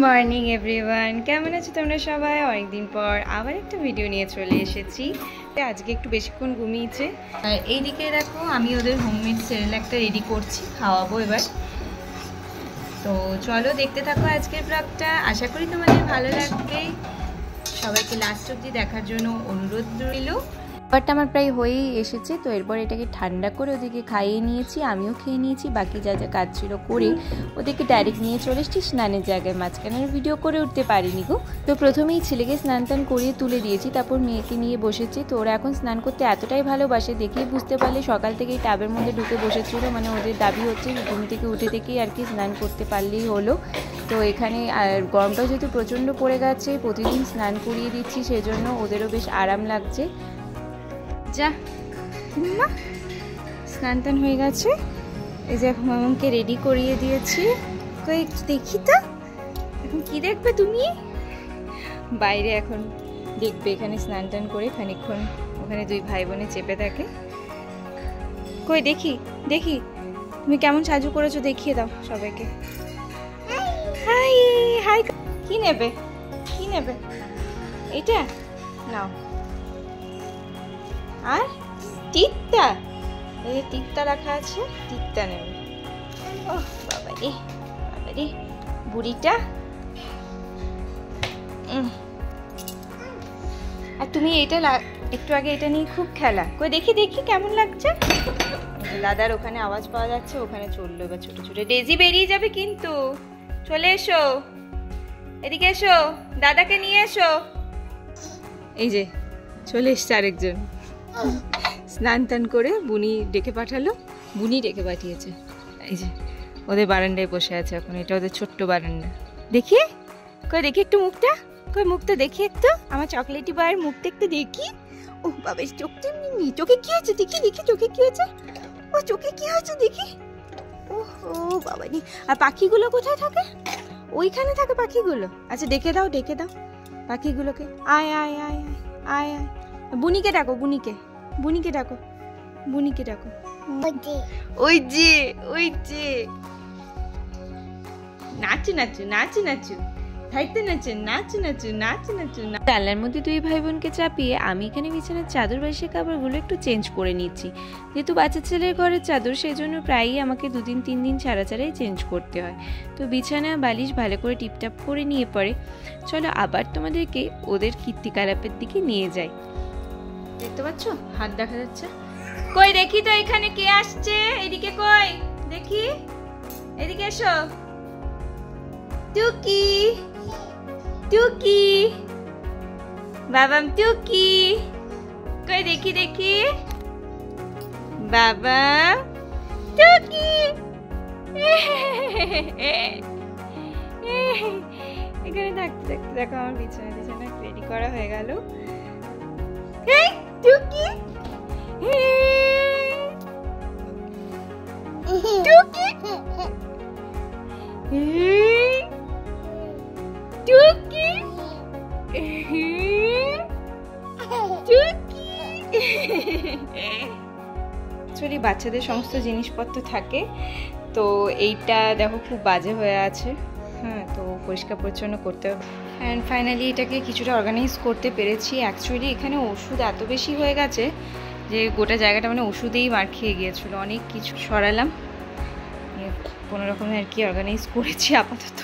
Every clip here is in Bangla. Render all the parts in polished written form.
মর্নিং এভরিওয়ান, কেমন আছো তোমরা সবাই? অনেকদিন পর আবার একটা ভিডিও নিয়ে চলে এসেছি। আজকে একটু বেশিক্ষণ ঘুমিয়েছে। আর এইদিকে দেখো আমি ওদের হোমমেড সেরেলাকটা রেডি করছি, খাওয়াবো এবার। তো চলো দেখতে থাকো আজকের ব্লগটা, আশা করি তোমাদের ভালো লাগবে। সবাইকে লাস্ট অবধি দেখার জন্য অনুরোধ রইল। খাবারটা আমার প্রায় হয়েই এসেছে, তো এরপর এটাকে ঠান্ডা করে ওদেরকে খাইয়ে নিয়েছি, আমিও খেয়ে নিয়েছি। বাকি যা যা কাজ ছিল করে ওদেরকে ডাইরেক্ট নিয়ে চলে এসেছি স্নানের জায়গায়। মাঝখানে ভিডিও করে উঠতে পারিনি গো। তো প্রথমেই ছেলেকে স্নান টান করিয়ে তুলে দিয়েছি, তারপর মেয়েকে নিয়ে বসেছি। তো ওরা এখন স্নান করতে এতটাই ভালোবাসে, দেখেই বুঝতে পারলে সকাল থেকেই টাবের মধ্যে ঢুকে বসেছিল। মানে ওদের দাবি হচ্ছে ঘুম থেকে উঠে থেকেই আর কি স্নান করতে পারলেই হলো। তো এখানে আর গরমটাও যেহেতু প্রচণ্ড পড়ে গেছে, প্রতিদিন স্নান করিয়ে দিচ্ছি, সেজন্য ওদেরও বেশ আরাম লাগছে। যা মা, স্নান টান হয়ে গেছে। এই যে এখন মামাকে রেডি করিয়ে দিয়েছি। কই দেখি তো এখন কি দেখবে তুমি? বাইরে এখন দেখবে, এখানে স্নান টান করে খানিকক্ষণ ওখানে দুই ভাই বোনে চেপে থাকে। কই দেখি দেখি তুমি কেমন সাজু করেছো, দেখিয়ে দাও সবাইকে। High high. কি নেবে কি নেবে? এইটা নাও। আর টিপটা, এই যে টিপটা রাখা আছে, টিপটা নেবে। ও বাবা রে বাবা রে, বুড়িটা। আর তুমি এটা একটু আগে এটা নিয়ে খুব খেলা। কই দেখি দেখি কেমন লাগছে। লাদার ওখানে আওয়াজ পাওয়া যাচ্ছে, ওখানে চললো এবার ছোট ছোট। ডেজি বেরিয়ে যাবে কিন্তু, চলে এসো এদিকে, এসো দাদাকে নিয়ে এসো। এই যে চলে এসছে আরেকজন। স্নান টান করে বুনি ডেকে পাঠালো, বুনি ডেকে পাঠিয়েছে। এই যে ওদের বারান্দায় বসে আছে এখন, এটা ওদের ছোট্ট বারান্দা। দেখি কই দেখি একটু মুখটা, কই মুখটা দেখি একটু, আমার চকলেটি বয়ের মুখটা একটু দেখি। ও বাবা, চোখটা এমনি, চোখে কি হয়েছে দেখি দেখি, চোখে কি হয়েছে? ও চোখে কি হয়েছে দেখি। ও বাবা রে। আর পাখিগুলো কোথায় থাকে? ওইখানে থাকে পাখিগুলো। আচ্ছা ডেকে দাও ডেকে দাও পাখিগুলোকে। আয় আয় আয় আয় আয়। বুনিকে ডাকো, বুনিকে বুনিকে ডাকো, বুনিকে ডাকো। ওই যে ওই যে নাচু নাচু নাচু নাচু, খাইতে নাচু নাচু নাচু নাচু নাচু। জানলার মধ্যে দুই ভাই বোনকে চাপিয়ে আমি এখানে বিছানার চাদর বাসে কাপড়গুলো একটু চেঞ্জ করে নিচ্ছি। যেহেতু বাচ্চা ছেলের ঘরের চাদর, সেই জন্য প্রায়ই আমাকে 2-3 দিন ছাড়া ছাড়াই চেঞ্জ করতে হয়। তো বিছানা বালিশ ভালো করে টিপটাপ করে নিয়ে পরে চলো আবার তোমাদেরকে ওদের কীর্তিকলাপের দিকে নিয়ে যাই। দেখতে পাচ্ছ হাত দেখা যাচ্ছে? কই দেখি তো এখানে কে আসছে, এদিকে কই দেখি, এদিকে এসো। টুকি টুকি বাবাম, টুকি কই দেখি দেখি, বাবা টুকি। এখানে থাকতে থাকতে দেখো আমার বিছানা বিছানা রেডি করা হয়ে গেল। টুকি টুকি টুকি টুকি। অ্যাকচুয়ালি বাচ্চাদের সমস্ত জিনিসপত্র থাকে, তো এইটা দেখো খুব বাজে হয়ে আছে। হ্যাঁ, তো পরিষ্কার পরিচ্ছন্ন করতে হবে। অ্যান্ড ফাইনালি এটাকে কিছুটা অর্গানাইজ করতে পেরেছি। অ্যাকচুয়ালি এখানে ওষুধ এত বেশি হয়ে গেছে যে গোটা জায়গাটা মানে ওষুধেই মার খেয়ে গিয়েছিলো। অনেক কিছু সরালাম, কোনো রকমে আর কি অর্গানাইজ করেছি আপাতত।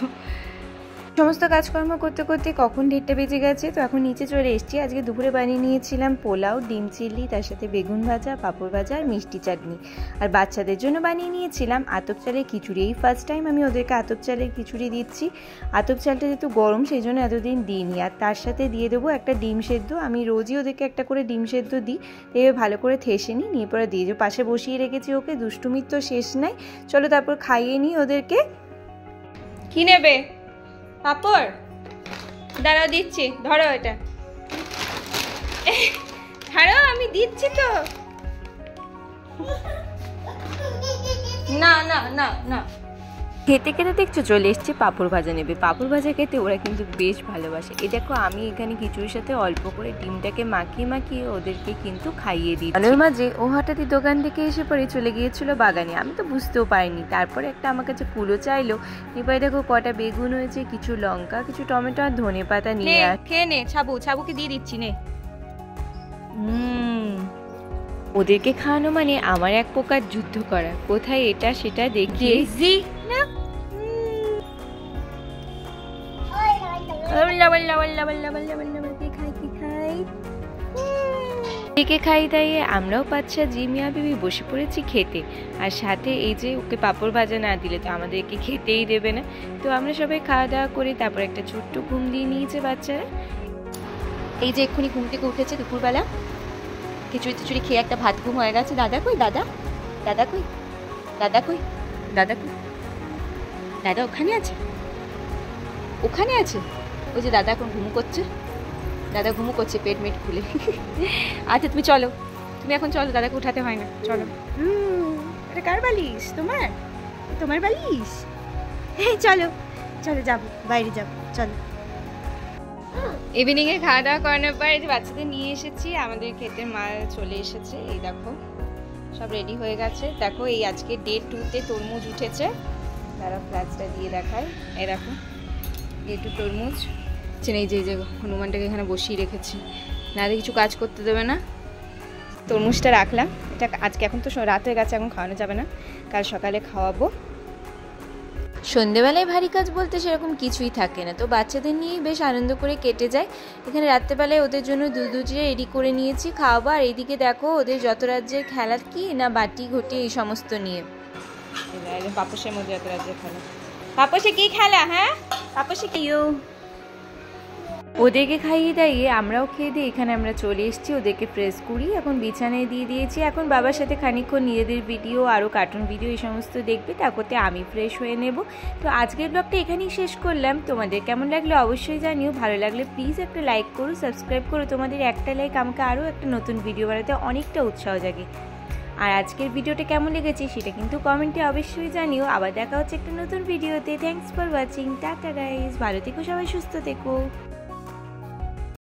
সমস্ত কাজকর্ম করতে করতে কখন 1:30 বেজে গেছে। তো এখন নিচে চলে এসেছি। আজকে দুপুরে বানিয়ে নিয়েছিলাম পোলাও, ডিম চিল্লি, তার সাথে বেগুন ভাজা, পাঁপড় ভাজা আর মিষ্টি চাটনি। আর বাচ্চাদের জন্য বানিয়ে নিয়েছিলাম আতপ চালের খিচুড়ি। এই ফার্স্ট টাইম আমি ওদেরকে আতপ চালের খিচুড়ি দিচ্ছি। আতপ চালটা যেহেতু গরম, সেই জন্য এতদিন দিইনি। আর তার সাথে দিয়ে দেবো একটা ডিম সেদ্ধ। আমি রোজই ওদেরকে একটা করে ডিম সেদ্ধ দিই, এভাবে ভালো করে ঠেসে নিই, নিয়ে পরে দিয়ে দেবো। পাশে বসিয়ে রেখেছি ওকে, দুষ্টুমির তো শেষ নাই। চলো তারপর খাইয়ে নিই ওদেরকে। কি নেবে? পাপড় দাঁড়াও দিচ্ছি, ধরো এটা, ধরো আমি দিচ্ছি তো। না না না না খেতে খেতে দেখছো চলে এসছে পাঁপড় ভাজা নেবে। পাঁপড় ভাজা খেতে ওরা কিন্তু বেশ ভালোবাসে। এই দেখো আমি এখানে খিচুড়ির সাথে অল্প করে ডিমটাকে মাখিয়ে মাখিয়ে ওদেরকে কিন্তু খাইয়ে দিই। তার মাঝে ও হঠাৎই দোকান থেকে এসে পরে চলে গিয়েছিল বাগানে, আমি তো বুঝতেও পারিনি। তারপরে একটা আমার কাছে কুলো চাইলো। এবার দেখো কটা বেগুন হয়েছে, কিছু লঙ্কা, কিছু টমেটো আর ধনে পাতা নিয়ে খেয়ে নে। ছাবুকে দিয়ে দিচ্ছি নে। ওদেরকে খাওয়ানো মানে আমার এক প্রকার যুদ্ধ করা, কোথায় এটা সেটা দেখিয়ে না। খাই দাইয়ে আমরাও বাচ্চা জিমিয়া বিবি বসে পড়েছি খেতে। আর সাথে এই যে ওকে পাঁপড় ভাজা না দিলে তো আমাদেরকে খেতেই দেবে না। তো আমরা সবাই খাওয়া দাওয়া করে তারপর একটা ছোট্ট ঘুম দিয়ে নিয়েছে বাচ্চারা। এই যে এক্ষুনি ঘুম থেকে উঠেছে দুপুরবেলা, খিচুড়ি টিচুড়ি খেয়ে একটা ভাত ঘুম হয়ে গেছে। দাদা কই? দাদা দাদা কই? দাদা কই? দাদা কই? দাদা ওখানে আছে, ওখানে আছে। ওই যে দাদা এখন ঘুমু করছে, দাদা ঘুমু করছে পেট মেট খুলে। আচ্ছা তুমি চলো, তুমি এখন চলো, দাদাকে উঠাতে হয় না, চলো। এটা কার বালিশ? তোমার? তোমার বালিশ? চলো চলো, যাবো বাইরে, যাবো চলো। ইভিনিংয়ে খাওয়া দাওয়া করানোর পর এই যে বাচ্চাদের নিয়ে এসেছি, আমাদের ক্ষেতের মা চলে এসেছে। এই দেখো সব রেডি হয়ে গেছে। দেখো এই আজকে ডে 2-তে তরমুজ উঠেছে। তারা ফ্ল্যাক্সটা দিয়ে দেখায়। এই দেখো ডে 2 তরমুজ। এই যে হনুমানটাকে এখানে বসিয়ে রেখেছি, না কিছু কাজ করতে দেবে না। তরমুজটা রাখলাম, এটা আজকে এখন তো রাত হয়ে গেছে, এখন খাওয়ানো যাবে না, কাল সকালে খাওয়াবো। সন্ধেবেলায় ভারী কাজ বলতে সেরকম কিছুই থাকে না, তো বাচ্চাদের নিয়েই বেশ আনন্দ করে কেটে যায়। এখানে রাত্রেবেলায় ওদের জন্য দুধ রেডি করে নিয়েছি খাওয়াবো। আর এইদিকে দেখো ওদের যত রাজ্যের খেলার কি না, বাটি ঘটি এই সমস্ত নিয়ে। পাপোশের মধ্যে যত রাজ্যের খেলা। পাপোশে কি খেলা? হ্যাঁ পাপোশে কি? ওদেরকে খাইয়ে দাইয়ে আমরাও খেয়ে দিয়ে এখানে আমরা চলে এসেছি। ওদেরকে ফ্রেশ করি, এখন বিছানায় দিয়ে দিয়েছি। এখন বাবার সাথে খানিকক্ষণ নিজেদের ভিডিও আরও কার্টুন ভিডিও এই সমস্ত দেখবে, তারপরে আমি ফ্রেশ হয়ে নেব। তো আজকের ব্লগটা এখানেই শেষ করলাম। তোমাদের কেমন লাগলো অবশ্যই জানিও। ভালো লাগলে প্লিজ একটা লাইক করো, সাবস্ক্রাইব করো। তোমাদের একটা লাইক আমাকে আরও একটা নতুন ভিডিও বানাতে অনেকটা উৎসাহ জাগে। আর আজকের ভিডিওটা কেমন লেগেছে সেটা কিন্তু কমেন্টে অবশ্যই জানিও। আবার দেখা হচ্ছে একটা নতুন ভিডিওতে। Thanks for watching. Tata guys, ভালো থেকো সবাই, সুস্থ থেকো।